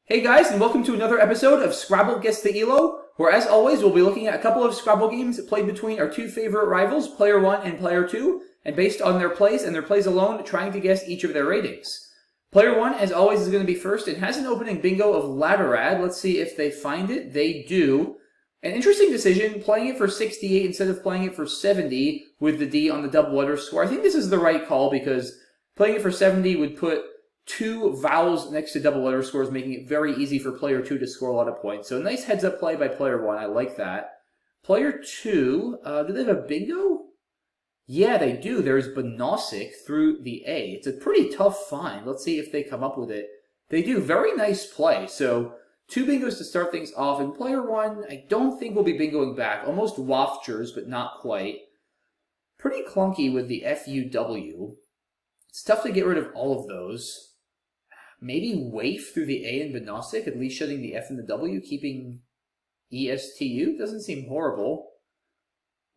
Hey guys, and welcome to another episode of Scrabble Guess the ELO, where as always we'll be looking at a couple of Scrabble games played between our two favorite rivals, Player 1 and Player 2, and based on their plays and their plays alone, trying to guess each of their ratings. Player 1, as always, is going to be first and has an opening bingo of Ladderad. Let's see if they find it. They do. An interesting decision, playing it for 68 instead of playing it for 70 with the D on the double letter score. I think this is the right call because playing it for 70 would put two vowels next to double letter scores, making it very easy for player 2 to score a lot of points. So a nice heads-up play by player 1. I like that. Player 2, do they have a bingo? Yeah, they do. There's Benosic through the A. It's a pretty tough find. Let's see if they come up with it. They do. Very nice play. So two bingos to start things off. And player 1, I don't think will be bingoing back. Almost waftures, but not quite. Pretty clunky with the FUW. It's tough to get rid of all of those. Maybe waif through the A and Benosic, at least shutting the F and the W, keeping ESTU. Doesn't seem horrible.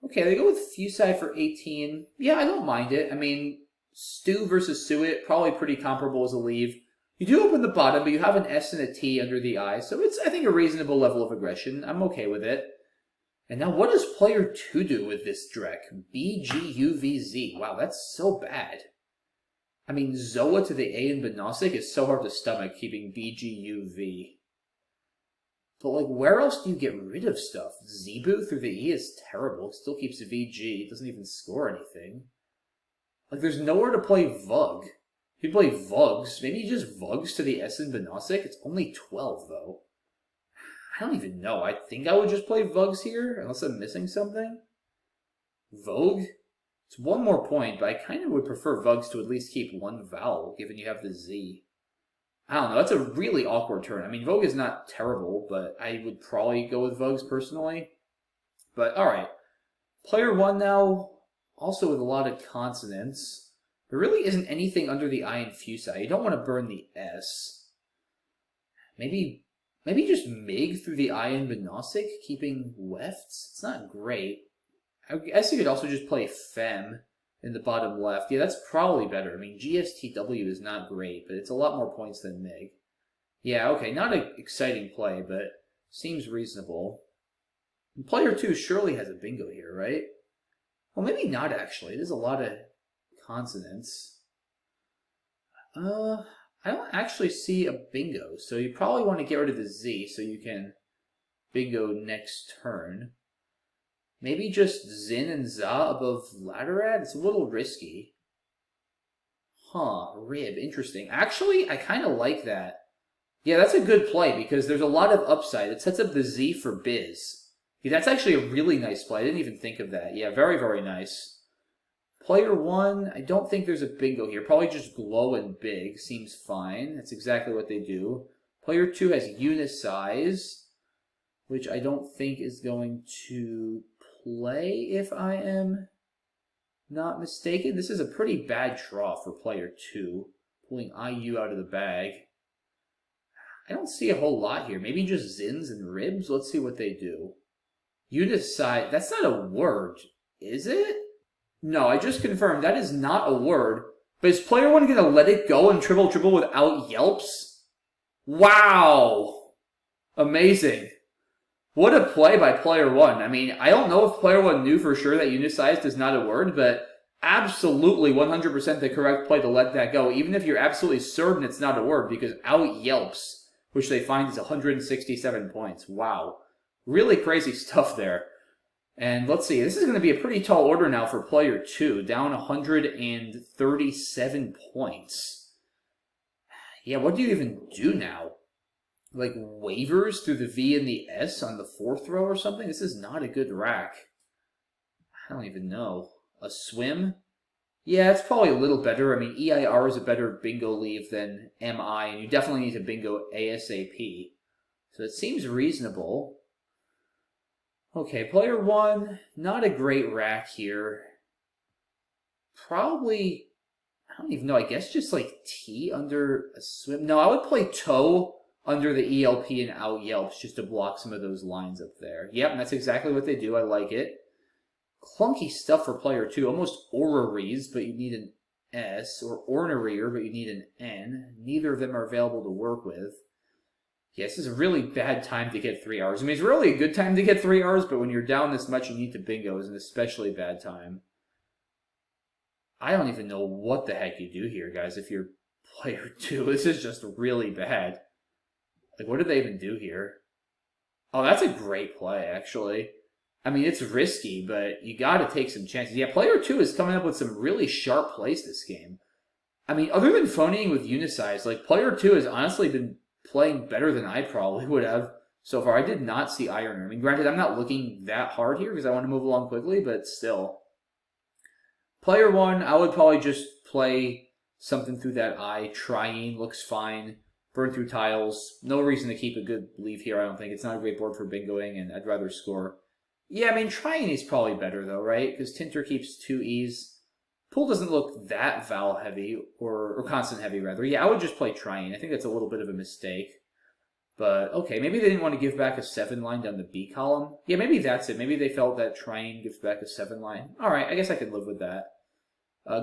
Okay, they go with Fusi for 18. Yeah, I don't mind it. I mean, Stew versus Suet, probably pretty comparable as a leave. You do open the bottom, but you have an S and a T under the I, so it's, I think, a reasonable level of aggression. I'm okay with it. And now what does player 2 do with this Drek? BGUVZ. Wow, that's so bad. I mean, Zoa to the A in Benosic is so hard to stomach, keeping BGUV. But, like, where else do you get rid of stuff? Zebu through the E is terrible. It still keeps VG. It doesn't even score anything. Like, there's nowhere to play Vug. If you play Vugs, maybe just Vugs to the S in Benosic. It's only 12, though. I don't even know. I think I would just play Vugs here, unless I'm missing something. Vogue? It's one more point, but I kind of would prefer Vugs to at least keep one vowel, given you have the Z. I don't know, that's a really awkward turn. I mean, Vogue is not terrible, but I would probably go with Vugs personally. But, alright. Player 1 now, also with a lot of consonants. There really isn't anything under the I in Fusi. You don't want to burn the S. Maybe just Mig through the I in Benosic, keeping wefts? It's not great. I guess you could also just play Fem in the bottom left. Yeah, that's probably better. I mean, GSTW is not great, but it's a lot more points than Mig. Yeah, okay, not an exciting play, but seems reasonable. And player 2 surely has a bingo here, right? Well, maybe not, actually. There's a lot of consonants. I don't actually see a bingo, so you probably want to get rid of the Z so you can bingo next turn. Maybe just Zin and Za above Ladderad? It's a little risky. Huh, Rib, interesting. Actually, I kind of like that. Yeah, that's a good play because there's a lot of upside. It sets up the Z for Biz. Yeah, that's actually a really nice play. I didn't even think of that. Yeah, very, very nice. Player 1, I don't think there's a bingo here. Probably just Glow and Big. Seems fine. That's exactly what they do. Player 2 has Unisize, which I don't think is going to play, if I am not mistaken. This is a pretty bad draw for player 2, pulling IU out of the bag. I don't see a whole lot here. Maybe just Zins and Ribs? Let's see what they do. Unisize, that's not a word, is it? No, I just confirmed that is not a word. But is player 1 going to let it go and triple without yelps? Wow! Amazing. What a play by player 1. I mean, I don't know if player 1 knew for sure that unicized is not a word, but absolutely 100% the correct play to let that go, even if you're absolutely certain it's not a word, because out yelps, which they find is 167 points. Wow. Really crazy stuff there. And let's see, this is going to be a pretty tall order now for player 2, down 137 points. Yeah, what do you even do now? Like waivers through the V and the S on the 4th row or something? This is not a good rack. I don't even know. A swim? Yeah, it's probably a little better. I mean, EIR is a better bingo leave than MI, and you definitely need to bingo ASAP. So it seems reasonable. Okay, player 1, not a great rack here. Probably, I don't even know, I guess just like T under a swim. No, I would play toe under the ELP and out yelps just to block some of those lines up there. Yep, and that's exactly what they do. I like it. Clunky stuff for player 2. Almost orreries, but you need an S, or ornery, but you need an N. Neither of them are available to work with. Yeah, this is a really bad time to get 3 hours. I mean, it's really a good time to get 3 hours, but when you're down this much, you need to bingo is an especially bad time. I don't even know what the heck you do here, guys, if you're player 2. This is just really bad. Like, what do they even do here? Oh, that's a great play, actually. I mean, it's risky, but you gotta take some chances. Yeah, player 2 is coming up with some really sharp plays this game. I mean, other than phoning with Unisize, like, player 2 has honestly been playing better than I probably would have so far. I did not see Ironer. I mean, granted, I'm not looking that hard here because I want to move along quickly, but still. Player 1, I would probably just play something through that eye. Trying looks fine. Burn through tiles. No reason to keep a good leave here, I don't think. It's not a great board for bingoing, and I'd rather score. Yeah, I mean, Trying is probably better, though, right? Because Tinter keeps 2 E's. Pool doesn't look that vowel heavy, or consonant heavy, rather. Yeah, I would just play Trying. I think that's a little bit of a mistake. But, okay, maybe they didn't want to give back a 7 line down the B column. Yeah, maybe that's it. Maybe they felt that Trying gives back a 7 line. Alright, I guess I could live with that.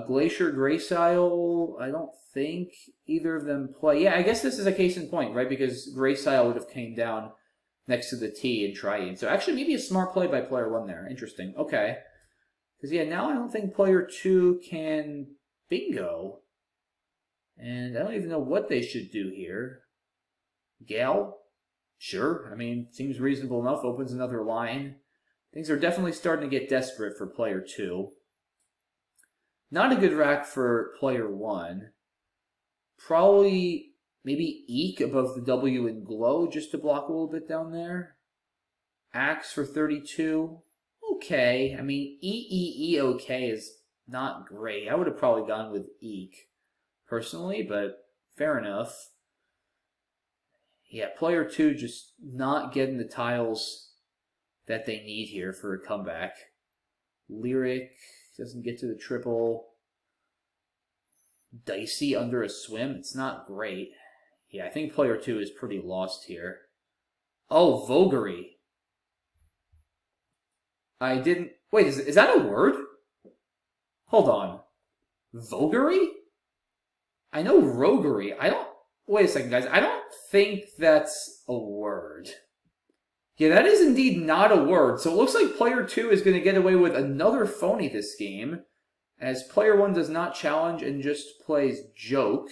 Glacier, Greysile, I don't think either of them play. Yeah, I guess this is a case in point, right? Because Greysile would have came down next to the T and Trying. So actually maybe a smart play by player 1 there. Interesting. Okay. Because, yeah, now I don't think player 2 can bingo. And I don't even know what they should do here. Gal? Sure. I mean, seems reasonable enough. Opens another line. Things are definitely starting to get desperate for player 2. Not a good rack for player 1. Probably maybe Eek above the W in Glow just to block a little bit down there. Axe for 32. Okay. I mean, E okay is not great. I would have probably gone with Eek personally, but fair enough. Yeah, player 2 just not getting the tiles that they need here for a comeback. Lyric doesn't get to the triple. Dicey under a swim. It's not great. Yeah, I think player 2 is pretty lost here. Oh, Vogary. I didn't... Wait, is that a word? Hold on. Vogary? I know roguery. I don't... Wait a second, guys. I don't think that's a word. Yeah, that is indeed not a word. So it looks like player 2 is going to get away with another phony this game, as player 1 does not challenge and just plays joke,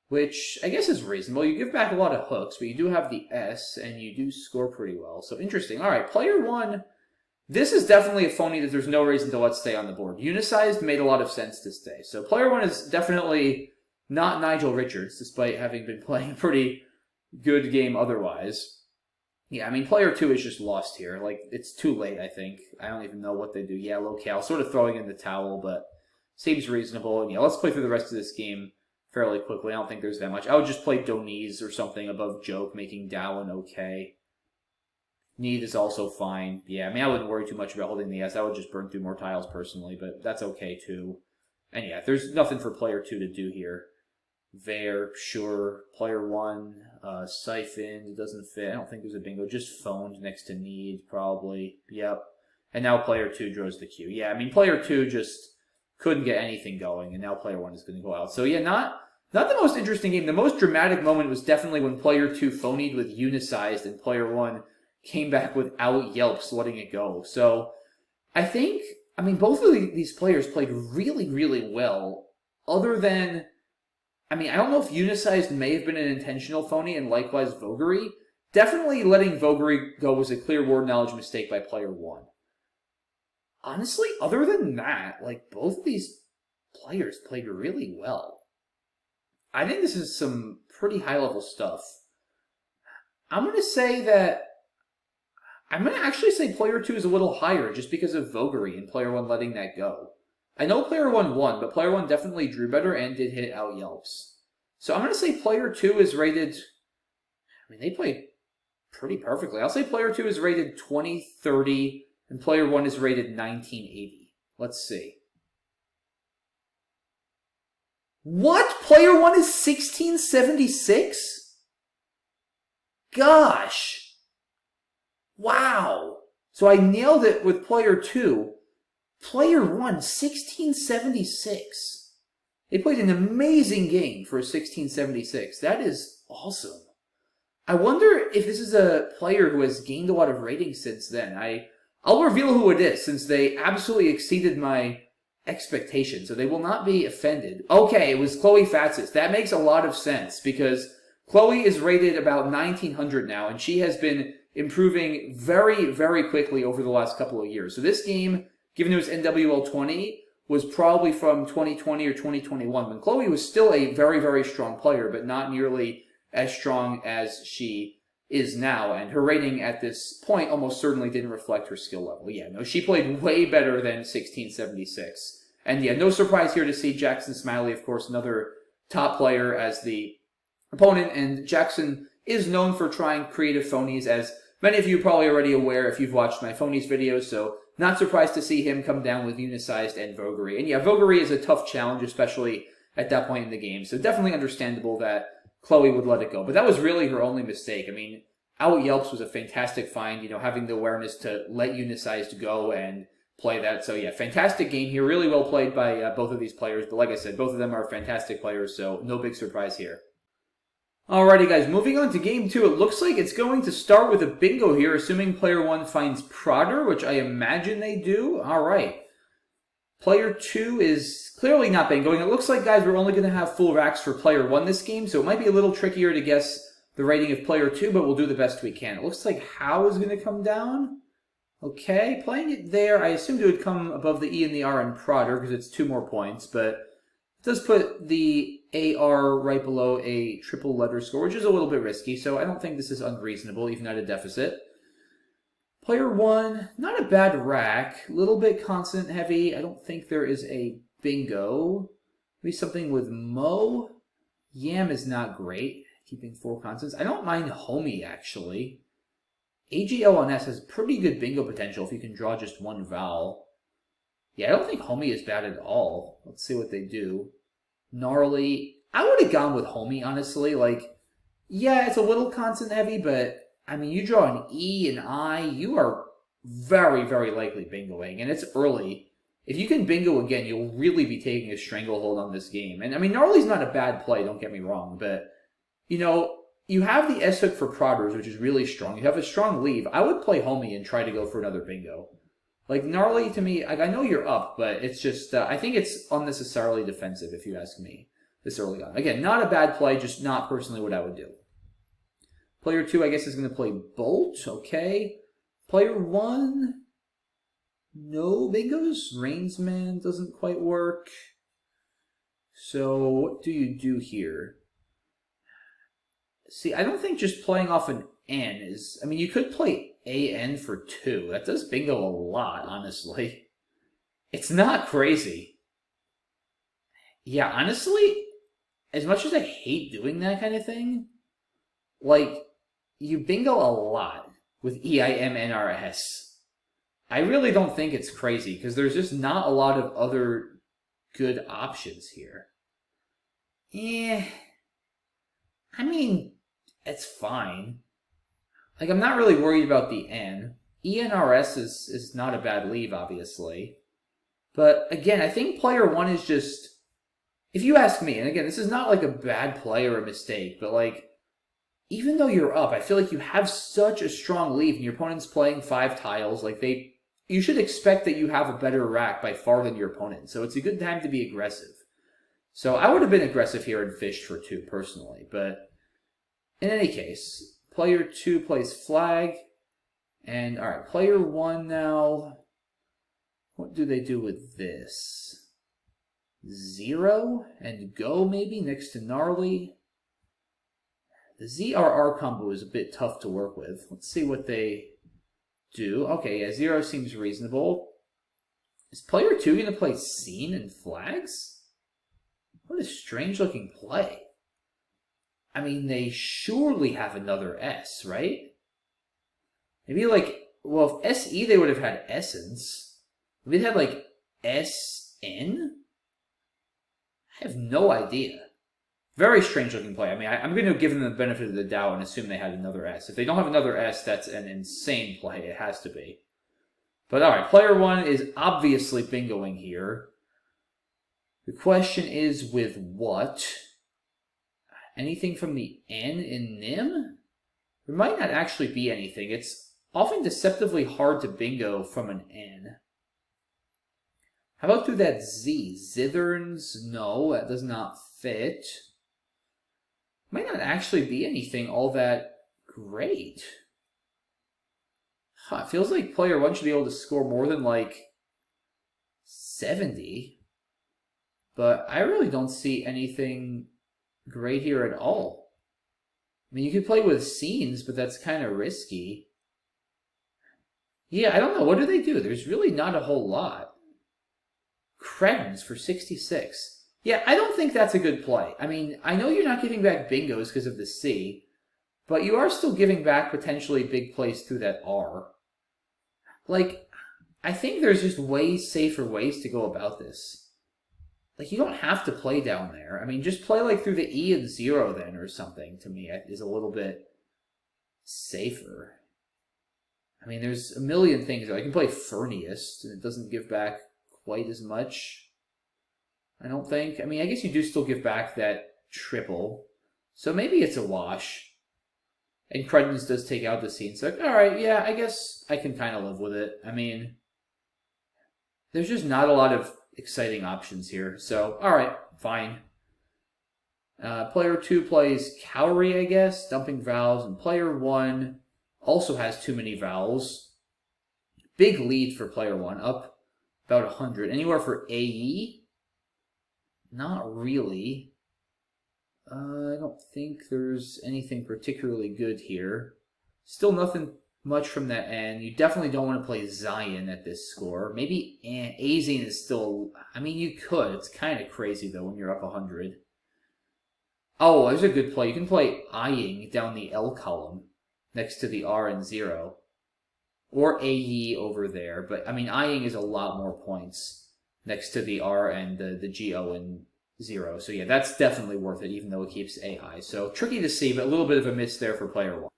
which I guess is reasonable. You give back a lot of hooks, but you do have the S, and you do score pretty well. So interesting. All right, player 1, this is definitely a phony that there's no reason to let stay on the board. Unisized made a lot of sense to stay. So player 1 is definitely not Nigel Richards, despite having been playing a pretty good game otherwise. Yeah, I mean, player 2 is just lost here. Like, it's too late, I think. I don't even know what they do. Yeah, locale, sort of throwing in the towel, but seems reasonable. And yeah, let's play through the rest of this game fairly quickly. I don't think there's that much. I would just play Doniz or something above joke, making Dallin okay. Need is also fine. Yeah, I mean, I wouldn't worry too much about holding the S. I would just burn through more tiles personally, but that's okay too. And yeah, there's nothing for player 2 to do here. There, sure. Player 1, siphoned, doesn't fit. I don't think there's a bingo. Just phoned next to need, probably. Yep. And now player 2 draws the Q. Yeah, I mean, player 2 just couldn't get anything going, and now player 1 is going to go out. So yeah, not the most interesting game. The most dramatic moment was definitely when player 2 phonied with Unisized, and player 1 came back without yelps, letting it go. So I think, I mean, both of these players played really, really well, other than... I mean, I don't know if Unisized may have been an intentional phony, and likewise Vogary. Definitely letting Vogary go was a clear word knowledge mistake by player 1. Honestly, other than that, like, both of these players played really well. I think this is some pretty high-level stuff. I'm going to actually say player 2 is a little higher just because of Vogary and player 1 letting that go. I know player 1 won, but player 1 definitely drew better and did hit out yelps. So I'm going to say player 2 is rated... I mean, they played pretty perfectly. I'll say player 2 is rated 2030, and player 1 is rated 1980. Let's see. What? Player 1 is 1676? Gosh. Wow. So I nailed it with player 2. Player 1, 1676. They played an amazing game for 1676. That is awesome. I wonder if this is a player who has gained a lot of ratings since then. I'll reveal who it is since they absolutely exceeded my expectations, so they will not be offended. Okay, it was Chloe Fatsis. That makes a lot of sense because Chloe is rated about 1900 now, and she has been improving very, very quickly over the last couple of years. So this game, given it was NWL 20, was probably from 2020 or 2021 when Chloe was still a very, very strong player, but not nearly as strong as she is now. And her rating at this point almost certainly didn't reflect her skill level. Yeah, no, she played way better than 1676. And yeah, no surprise here to see Jackson Smiley, of course, another top player as the opponent. And Jackson is known for trying creative phonies, as many of you are probably already aware if you've watched my phonies videos, so not surprised to see him come down with unicized and voguery. And yeah, voguery is a tough challenge, especially at that point in the game, so definitely understandable that Chloe would let it go. But that was really her only mistake. I mean, Out Yelps was a fantastic find, you know, having the awareness to let unicized go and play that. So yeah, fantastic game here. Really well played by both of these players. But like I said, both of them are fantastic players, so no big surprise here. Alrighty guys, moving on to game 2. It looks like it's going to start with a bingo here, assuming player 1 finds Prodder, which I imagine they do. Alright. Player 2 is clearly not bingoing. It looks like, guys, we're only going to have full racks for player 1 this game, so it might be a little trickier to guess the rating of player 2, but we'll do the best we can. It looks like How is going to come down. Okay, playing it there, I assumed it would come above the E and the R in Prodder, because it's 2 more points, but it does put the AR right below a triple letter score, which is a little bit risky, so I don't think this is unreasonable, even at a deficit. Player 1, not a bad rack, a little bit consonant heavy. I don't think there is a bingo. Maybe something with Mo. Yam is not great, keeping 4 consonants. I don't mind Homie, actually. AGL on S has pretty good bingo potential if you can draw just 1 vowel. Yeah, I don't think Homie is bad at all. Let's see what they do. Gnarly. I would have gone with Homie, honestly. Like, yeah, it's a little consonant heavy, but, I mean, you draw an E and I, you are very, very likely bingoing, and it's early. If you can bingo again, you'll really be taking a stranglehold on this game. And, I mean, Gnarly's not a bad play, don't get me wrong, but, you know, you have the S-hook for Prodders, which is really strong. You have a strong leave. I would play Homie and try to go for another bingo. Like, Gnarly, to me, like, I know you're up, but it's just, I think it's unnecessarily defensive, if you ask me, this early on. Again, not a bad play, just not personally what I would do. Player 2, I guess, is going to play Bolt, okay. Player 1, no bingos. Rainsman doesn't quite work. So, what do you do here? See, I don't think just playing off an N is... I mean, you could play AN for 2. That does bingo a lot, honestly. It's not crazy. Yeah, honestly, as much as I hate doing that kind of thing, like, you bingo a lot with EIMNRS. I really don't think it's crazy, because there's just not a lot of other good options here. I mean, it's fine. Like, I'm not really worried about the N. ENRS is not a bad leave, obviously. But, again, I think player 1 is just... If you ask me, and again, this is not like a bad play or a mistake, but, like, even though you're up, I feel like you have such a strong leave and your opponent's playing 5 tiles. Like, you should expect that you have a better rack by far than your opponent. So it's a good time to be aggressive. So I would have been aggressive here and fished for 2, personally. But in any case, player 2 plays flag. And, alright, player 1 now. What do they do with this? 0 and go, maybe, next to gnarly. The ZRR combo is a bit tough to work with. Let's see what they do. Okay, yeah, 0 seems reasonable. Is player 2 going to play scene and flags? What a strange-looking play. I mean, they surely have another S, right? Maybe, like, well, if SE, they would have had essence. Maybe they had, like, SN? I have no idea. Very strange-looking play. I mean, I'm going to give them the benefit of the doubt and assume they had another S. If they don't have another S, that's an insane play. It has to be. But, alright, player 1 is obviously bingoing here. The question is with what? Anything from the N in Nim? There might not actually be anything. It's often deceptively hard to bingo from an N. How about through that Z? Zitherns? No, that does not fit. Might not actually be anything all that great. Huh, it feels like player 1 should be able to score more than like 70. But I really don't see anything great here at all. I mean, you could play with scenes, but that's kind of risky. Yeah, I don't know. What do they do? There's really not a whole lot. Cretins for 66. Yeah, I don't think that's a good play. I mean, I know you're not giving back bingos because of the C, but you are still giving back potentially big plays through that R. Like, I think there's just way safer ways to go about this. Like, you don't have to play down there. I mean, just play like through the E and 0 then or something, to me, is a little bit safer. I mean, there's a million things. I can play Ferniest, and it doesn't give back quite as much, I don't think. I mean, I guess you do still give back that triple, so maybe it's a wash. And Cretins does take out the scene, so like, alright, yeah, I guess I can kind of live with it. I mean, there's just not a lot of exciting options here, so alright, fine. Player 2 plays Cowrie, I guess, dumping vowels, and player 1 also has too many vowels. Big lead for player 1, up about 100. Anywhere for AE? Not really. I don't think there's anything particularly good here. Still nothing much from that end. You definitely don't want to play Zion at this score. Maybe Azine is still... I mean, you could. It's kind of crazy, though, when you're up 100. Oh, there's a good play. You can play Eyeing down the L column next to the R and 0. Or AE over there. But, I mean, Eyeing is a lot more points next to the R and the GO and 0. So, yeah, that's definitely worth it, even though it keeps AI. So, tricky to see, but a little bit of a miss there for player 1.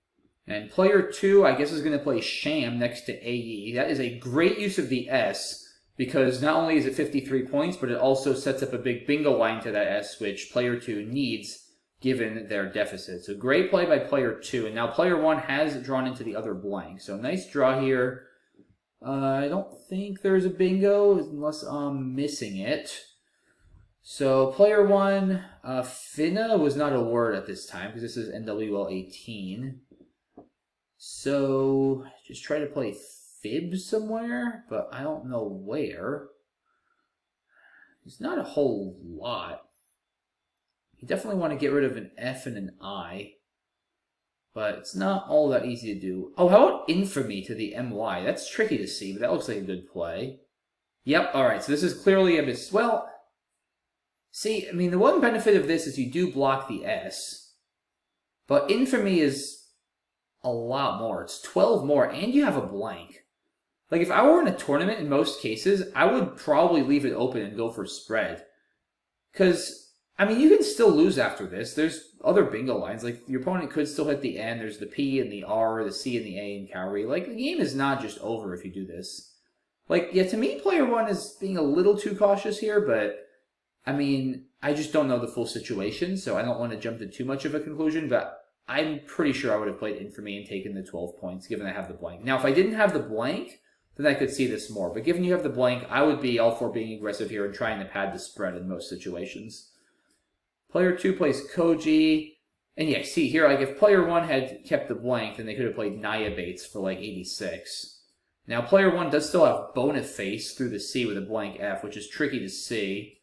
And player 2, I guess, is going to play Sham next to AE. That is a great use of the S, because not only is it 53 points, but it also sets up a big bingo line to that S, which player 2 needs given their deficit. So great play by player 2. And now player 1 has drawn into the other blank. So nice draw here. I don't think there's a bingo unless I'm missing it. So player 1, Finna was not a word at this time because this is NWL 18. So just try to play Fib somewhere, but I don't know where. There's not a whole lot. You definitely want to get rid of an F and an I, but it's not all that easy to do. Oh, how about Infamy to the MY? That's tricky to see, but that looks like a good play. Yep, alright, so this is clearly a miss. Well, see, I mean, the one benefit of this is you do block the S, but Infamy is a lot more. It's 12 more, and you have a blank. Like, if I were in a tournament in most cases, I would probably leave it open and go for spread. Because... I mean, you can still lose after this. There's other bingo lines. Like, your opponent could still hit the N. There's the P and the R, the C and the A and Cowrie. Like, the game is not just over if you do this. Like, yeah, to me, player 1 is being a little too cautious here, but, I mean, I just don't know the full situation, so I don't want to jump to too much of a conclusion, but I'm pretty sure I would have played Infamy and taken the 12 points, given I have the blank. Now, if I didn't have the blank, then I could see this more. But given you have the blank, I would be all for being aggressive here and trying to pad the spread in most situations. Player 2 plays Koji. And yeah, see here, like if player 1 had kept the blank, then they could have played Naya Bates for like 86. Now player 1 does still have Boniface through the C with a blank F, which is tricky to see.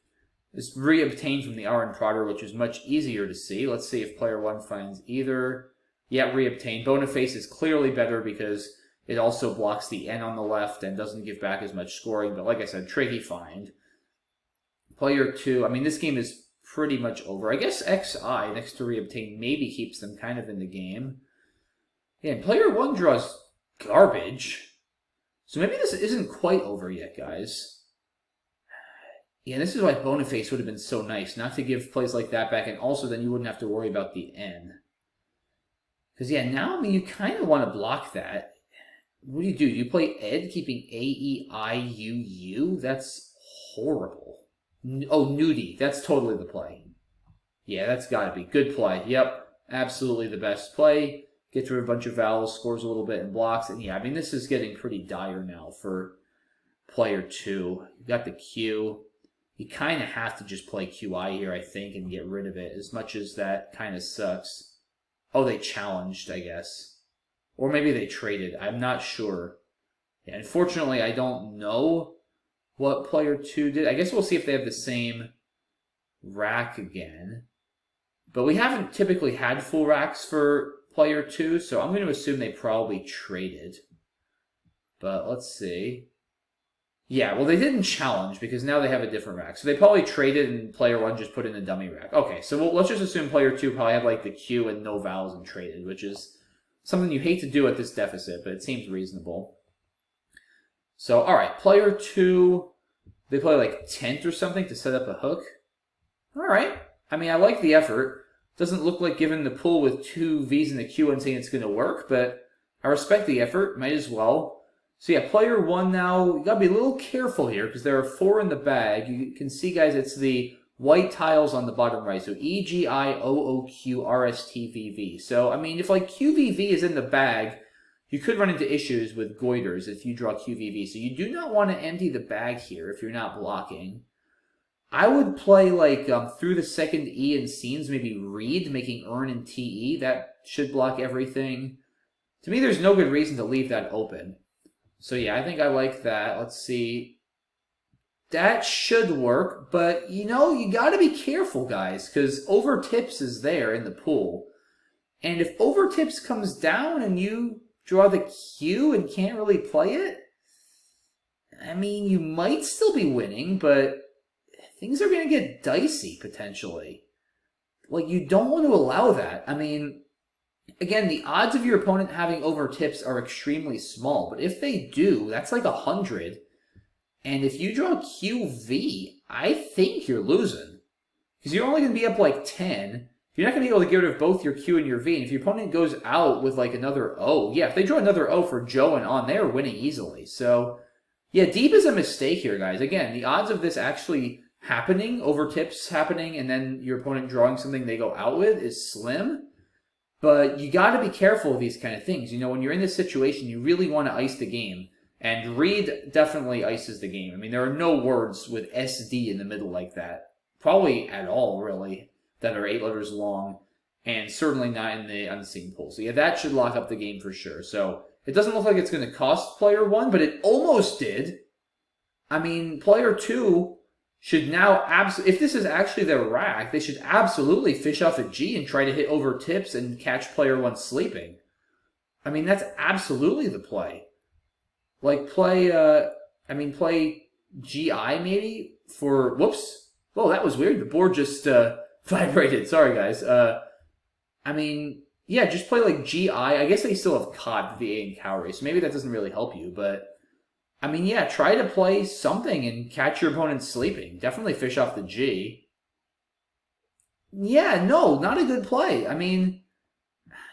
It's re-obtained from the R and Trotter, which is much easier to see. Let's see if player 1 finds either. Yeah, re-obtained. Boniface is clearly better because it also blocks the N on the left and doesn't give back as much scoring. But like I said, tricky find. Player 2, I mean, this game is pretty much over. I guess XI next to reobtain maybe keeps them kind of in the game. Yeah, and player 1 draws garbage. So maybe this isn't quite over yet, guys. Yeah, this is why Boniface would have been so nice, not to give plays like that back, and also then you wouldn't have to worry about the N. Because, yeah, now, I mean, you kind of want to block that. What do? Do you play Ed, keeping A-E-I-U-U? That's horrible. Oh, Nudie. That's totally the play. Yeah, that's got to be. Good play. Yep, absolutely the best play. gets rid of a bunch of vowels, scores a little bit, and blocks. And yeah, I mean, this is getting pretty dire now for player 2. You got the Q. You kind of have to just play QI here, I think, and get rid of it, as much as that kind of sucks. Oh, they challenged, I guess. Or maybe they traded. I'm not sure. Yeah, unfortunately, I don't know what player 2 did. I guess we'll see if they have the same rack again. But we haven't typically had full racks for player 2, so I'm going to assume they probably traded. But let's see. Yeah, well, they didn't challenge because now they have a different rack. So they probably traded and player 1 just put in a dummy rack. Okay, so let's just assume player 2 probably had like the Q and no vowels and traded, which is something you hate to do at this deficit, but it seems reasonable. So, all right, player 2, they play like 10th or something to set up a hook. All right. I mean, I like the effort. Doesn't look like giving the pull with 2 V's in the Q and saying it's going to work, but I respect the effort. Might as well. So yeah, player 1 now, you got to be a little careful here because there are 4 in the bag. You can see, guys, it's the white tiles on the bottom right. So E, G, I, O, O, Q, R, S, T, V, V. So, I mean, if like QVV is in the bag, you could run into issues with goiters if you draw QVV. So you do not want to empty the bag here if you're not blocking. I would play like through the second E in scenes, maybe read, making earn and TE. That should block everything. To me, there's no good reason to leave that open. So yeah, I think I like that. Let's see. That should work, but you know, you got to be careful, guys, because over tips is there in the pool. And if over tips comes down and you draw the Q and can't really play it, I mean, you might still be winning, but things are going to get dicey, potentially. Like, you don't want to allow that. I mean, again, the odds of your opponent having over tips are extremely small, but if they do, that's like 100. And if you draw QV, I think you're losing. Because you're only going to be up like 10. You're not going to be able to get rid of both your Q and your V. And if your opponent goes out with like another O, yeah, if they draw another O for Joe and on, they're winning easily. So, yeah, deep is a mistake here, guys. Again, the odds of this actually happening, over tips happening, and then your opponent drawing something they go out with is slim. But you got to be careful of these kind of things. You know, when you're in this situation, you really want to ice the game. And read definitely ices the game. I mean, there are no words with SD in the middle like that. Probably at all, really, that are 8 letters long. And certainly not in the unseen pool. So yeah, that should lock up the game for sure. So it doesn't look like it's going to cost player 1, but it almost did. I mean, player 2 should now if this is actually their rack, they should absolutely fish off a G and try to hit over tips and catch player 1 sleeping. I mean, that's absolutely the play. Like, play GI maybe for, whoops. Whoa, that was weird. The board just vibrated. Sorry, guys. I mean, yeah, just play like GI. I guess they still have COD, VA, and Cowrie, so maybe that doesn't really help you, but I mean, yeah, try to play something and catch your opponent sleeping. Definitely fish off the G. Yeah, no, not a good play. I mean,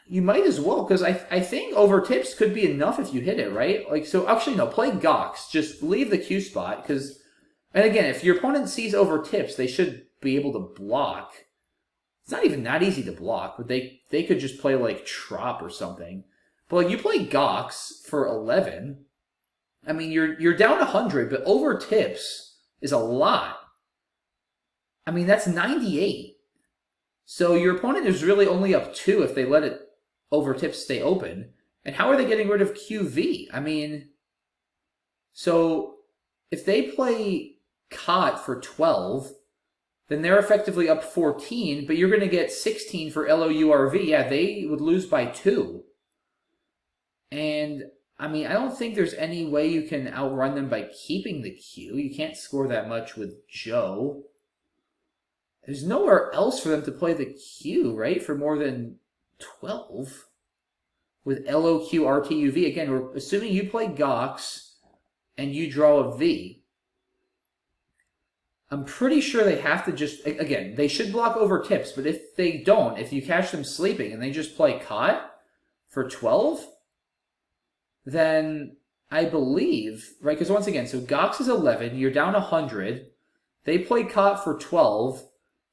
you might as well, because I think over tips could be enough if you hit it, right? Like, so actually, no, play Gox. Just leave the Q spot, because, and again, if your opponent sees over tips, they should be able to block. It's not even that easy to block, but they could just play, like, Trop or something. But, like, you play Gox for 11. I mean, you're down 100, but over tips is a lot. I mean, that's 98. So your opponent is really only up 2 if they let it over tips stay open. And how are they getting rid of QV? I mean, so if they play Cot for 12, then they're effectively up 14, but you're going to get 16 for LOURV. Yeah, they would lose by 2. And I mean, I don't think there's any way you can outrun them by keeping the Q. You can't score that much with Joe. There's nowhere else for them to play the Q, right, for more than 12. With LOQRTUV. Again, we're assuming you play Gox and you draw a V. I'm pretty sure they have to just, again, they should block over tips, but if they don't, if you catch them sleeping and they just play Cot for 12, then I believe, right, because once again, so Gox is 11, you're down 100, they play Cot for 12,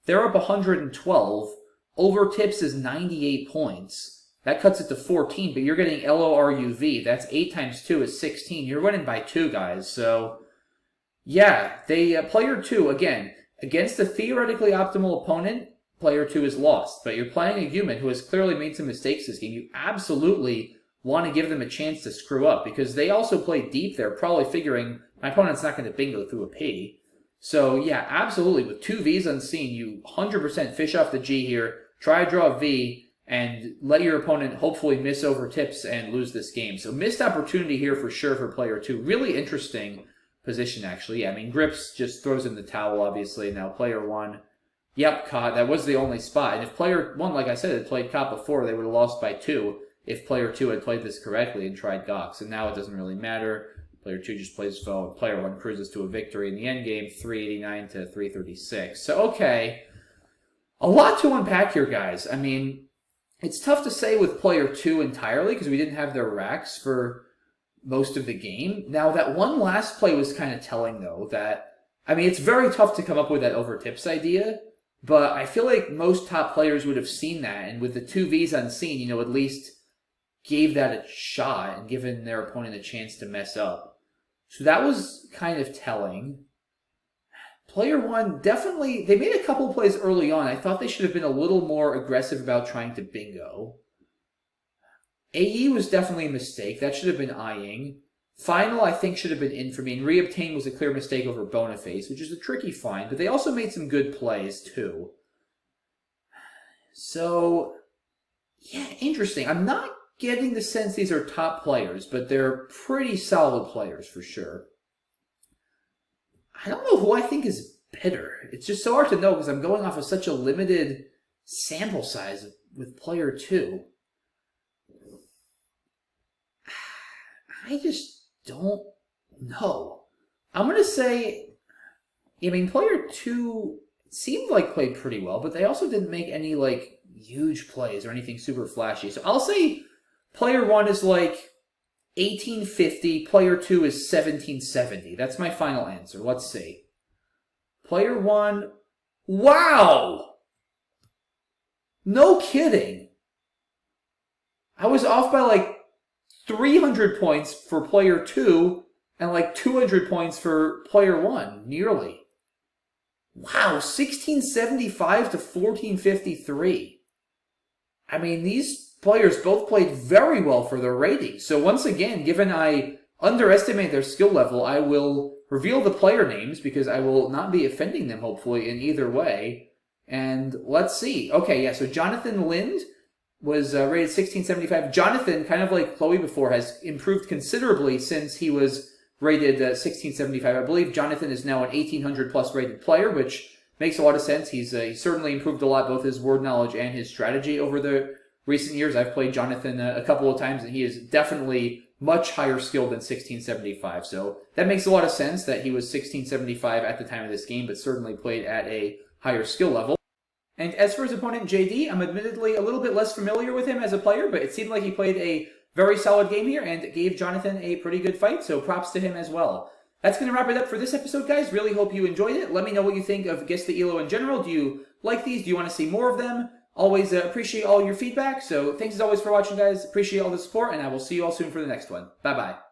they're up 112, over tips is 98 points, That cuts it to 14, but you're getting LORUV. That's 8 times 2 is 16. You're winning by 2, guys. So, yeah, player 2, again, against a theoretically optimal opponent, player 2 is lost. But you're playing a human who has clearly made some mistakes this game. You absolutely want to give them a chance to screw up, because they also play deep. They're probably figuring, my opponent's not going to bingo through a P. So, yeah, absolutely. With 2 Vs unseen, you 100% fish off the G here, try to draw a V, and let your opponent hopefully miss over tips and lose this game. So missed opportunity here for sure for player 2. Really interesting position, actually. Yeah, I mean, Grips just throws in the towel, obviously. Now player 1, yep, caught. That was the only spot. And if player 1, like I said, had played caught before, they would have lost by 2 if player 2 had played this correctly and tried Gox. And now it doesn't really matter. Player 2 just plays foe. Player 1 cruises to a victory in the endgame, 389 to 336. So, okay. A lot to unpack here, guys. I mean, it's tough to say with player 2 entirely because we didn't have their racks for most of the game. Now, that one last play was kind of telling, though, that, I mean, it's very tough to come up with that over tips idea, but I feel like most top players would have seen that, and with the 2 Vs unseen, you know, at least gave that a shot and given their opponent a chance to mess up. So that was kind of telling. Player 1, definitely, they made a couple plays early on. I thought they should have been a little more aggressive about trying to bingo. AE was definitely a mistake. That should have been eyeing. Final, I think, should have been in for me. And reobtain was a clear mistake over Boniface, which is a tricky find. But they also made some good plays, too. So, yeah, interesting. I'm not getting the sense these are top players, but they're pretty solid players for sure. I don't know who I think is better. It's just so hard to know because I'm going off of such a limited sample size with player 2. I just don't know. I'm going to say, I mean, player 2 seemed like played pretty well, but they also didn't make any, like, huge plays or anything super flashy. So I'll say player 1 is like 1850, player 2 is 1770. That's my final answer. Let's see. Player 1, wow! No kidding. I was off by like 300 points for player 2 and like 200 points for player 1, nearly. Wow, 1675 to 1453. I mean, these players both played very well for their ratings. So once again, given I underestimate their skill level, I will reveal the player names because I will not be offending them, hopefully, in either way. And let's see. Okay, yeah, so Jonathan Lind was rated 1675. Jonathan, kind of like Chloe before, has improved considerably since he was rated 1675. I believe Jonathan is now an 1800 plus rated player, which makes a lot of sense. He's certainly improved a lot, both his word knowledge and his strategy over the recent years. I've played Jonathan a couple of times, and he is definitely much higher skilled than 1675. So that makes a lot of sense that he was 1675 at the time of this game, but certainly played at a higher skill level. And as for his opponent, JD, I'm admittedly a little bit less familiar with him as a player, but it seemed like he played a very solid game here and gave Jonathan a pretty good fight, so props to him as well. That's going to wrap it up for this episode, guys. Really hope you enjoyed it. Let me know what you think of Guess the ELO in general. Do you like these? Do you want to see more of them? Always appreciate all your feedback. So thanks as always for watching, guys. Appreciate all the support, and I will see you all soon for the next one. Bye-bye.